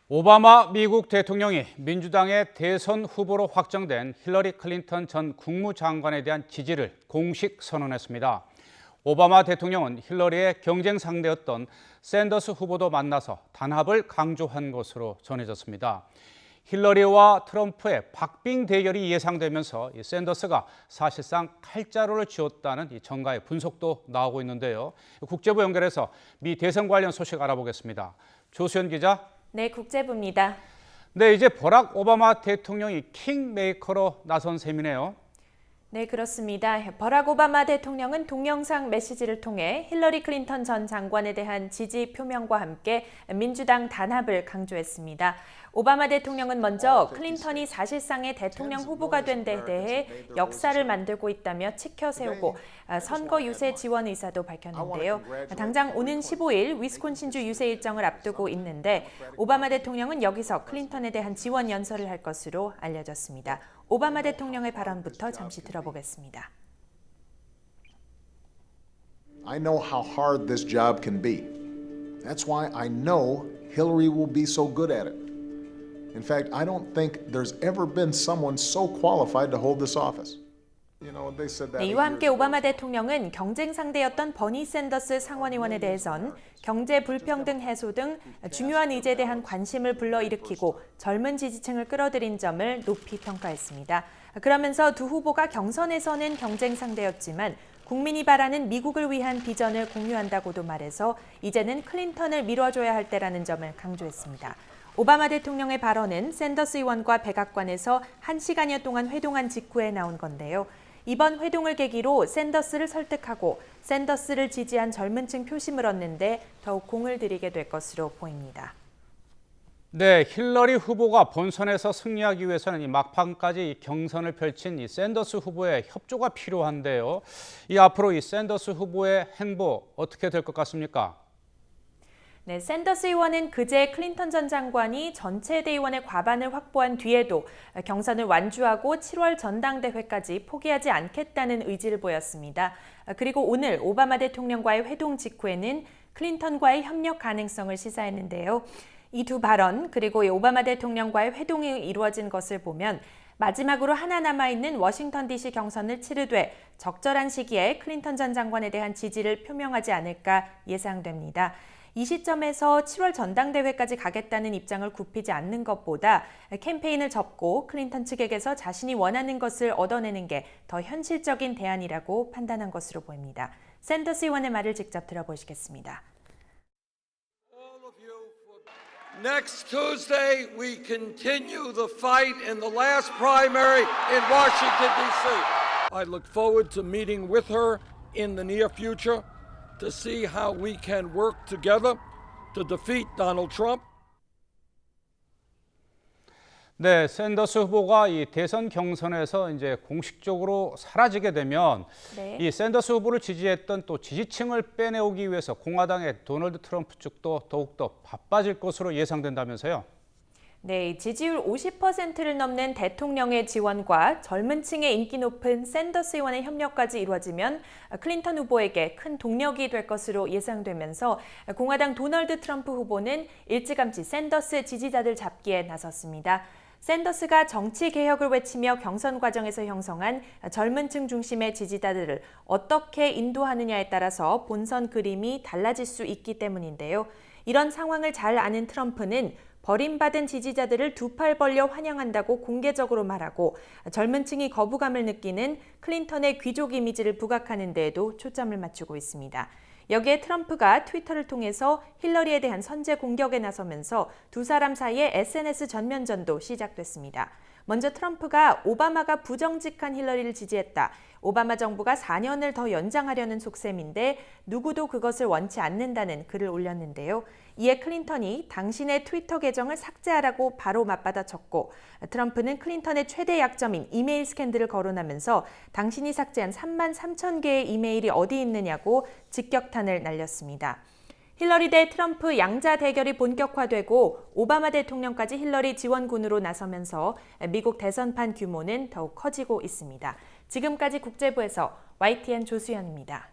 오바마 미국 대통령이 민주당의 대선 후보로 확정된 힐러리 클린턴 전 국무장관에 대한 지지를 공식 선언했습니다. 오바마 대통령은 힐러리의 경쟁 상대였던 샌더스 후보도 만나서 단합을 강조한 것으로 전해졌습니다. 힐러리와 트럼프의 박빙 대결이 예상되면서 샌더스가 사실상 칼자루를 쥐었다는 정가의 분석도 나오고 있는데요. 국제부 연결해서 미 대선 관련 소식 알아보겠습니다. 조수연 기자. 네, 국제부입니다. 네, 이제 버락 오바마 대통령이 킹메이커로 나선 셈이네요. 네, 그렇습니다. 버락 오바마 대통령은 동영상 메시지를 통해 힐러리 클린턴 전 장관에 대한 지지 표명과 함께 민주당 단합을 강조했습니다. 오바마 대통령은 먼저 클린턴이 사실상의 대통령 후보가 된 데 대해 역사를 만들고 있다며 치켜 세우고 선거 유세 지원 의사도 밝혔는데요. 당장 오는 15일 위스콘신주 유세 일정을 앞두고 있는데 오바마 대통령은 여기서 클린턴에 대한 지원 연설을 할 것으로 알려졌습니다. 오바마 대통령의 발언부터 잠시 들어보겠습니다. I know how hard this job can be. That's why I know Hillary will be so good at it. In fact, I don't think there's ever been someone so qualified to hold this office. 네, 이와 함께 오바마 대통령은 경쟁 상대였던 버니 샌더스 상원의원에 대해선 경제 불평등 해소 등 중요한 의제에 대한 관심을 불러일으키고 젊은 지지층을 끌어들인 점을 높이 평가했습니다. 그러면서 두 후보가 경선에서는 경쟁 상대였지만 국민이 바라는 미국을 위한 비전을 공유한다고도 말해서 이제는 클린턴을 밀어줘야 할 때라는 점을 강조했습니다. 오바마 대통령의 발언은 샌더스 의원과 백악관에서 1시간여 동안 회동한 직후에 나온 건데요. 이번 회동을 계기로 샌더스를 설득하고 샌더스를 지지한 젊은 층 표심을 얻는데 더욱 공을 들이게 될 것으로 보입니다. 네, 힐러리 후보가 본선에서 승리하기 위해서는 이 막판까지 경선을 펼친 이 샌더스 후보의 협조가 필요한데요. 앞으로 이 샌더스 후보의 행보 어떻게 될 것 같습니까? 네, 샌더스 의원은 그제 클린턴 전 장관이 전체 대의원의 과반을 확보한 뒤에도 경선을 완주하고 7월 전당대회까지 포기하지 않겠다는 의지를 보였습니다. 그리고 오늘 오바마 대통령과의 회동 직후에는 클린턴과의 협력 가능성을 시사했는데요. 이 두 발언 그리고 오바마 대통령과의 회동이 이루어진 것을 보면 마지막으로 하나 남아있는 워싱턴 DC 경선을 치르되 적절한 시기에 클린턴 전 장관에 대한 지지를 표명하지 않을까 예상됩니다. 이 시점에서 7월 전당대회까지 가겠다는 입장을 굽히지 않는 것보다 캠페인을 접고 클린턴 측에게서 자신이 원하는 것을 얻어내는 게 더 현실적인 대안이라고 판단한 것으로 보입니다. 샌더스 의원의 말을 직접 들어보시겠습니다. Next Tuesday, we continue the fight in the last primary in Washington, D.C. I look forward to meeting with her in the near future to see how we can work together to defeat Donald Trump. 네, 샌더스 후보가 이 대선 경선에서 이제 공식적으로 사라지게 되면 이 샌더스 후보를 지지했던 또 지지층을 빼내오기 위해서 공화당의 도널드 트럼프 측도 더욱더 바빠질 것으로 예상된다면서요. 네, 지지율 50%를 넘는 대통령의 지원과 젊은 층의 인기 높은 샌더스 의원의 협력까지 이루어지면 클린턴 후보에게 큰 동력이 될 것으로 예상되면서 공화당 도널드 트럼프 후보는 일찌감치 샌더스 지지자들 잡기에 나섰습니다. 샌더스가 정치 개혁을 외치며 경선 과정에서 형성한 젊은 층 중심의 지지자들을 어떻게 인도하느냐에 따라서 본선 그림이 달라질 수 있기 때문인데요. 이런 상황을 잘 아는 트럼프는 버림받은 지지자들을 두 팔 벌려 환영한다고 공개적으로 말하고 젊은 층이 거부감을 느끼는 클린턴의 귀족 이미지를 부각하는 데에도 초점을 맞추고 있습니다. 여기에 트럼프가 트위터를 통해서 힐러리에 대한 선제 공격에 나서면서 두 사람 사이에 SNS 전면전도 시작됐습니다. 먼저 트럼프가 오바마가 부정직한 힐러리를 지지했다. 오바마 정부가 4년을 더 연장하려는 속셈인데 누구도 그것을 원치 않는다는 글을 올렸는데요. 이에 클린턴이 당신의 트위터 계정을 삭제하라고 바로 맞받아쳤고 트럼프는 클린턴의 최대 약점인 이메일 스캔들을 거론하면서 당신이 삭제한 3만 3천 개의 이메일이 어디 있느냐고 직격탄을 날렸습니다. 힐러리 대 트럼프 양자 대결이 본격화되고 오바마 대통령까지 힐러리 지원군으로 나서면서 미국 대선판 규모는 더욱 커지고 있습니다. 지금까지 국제부에서 YTN 조수연입니다.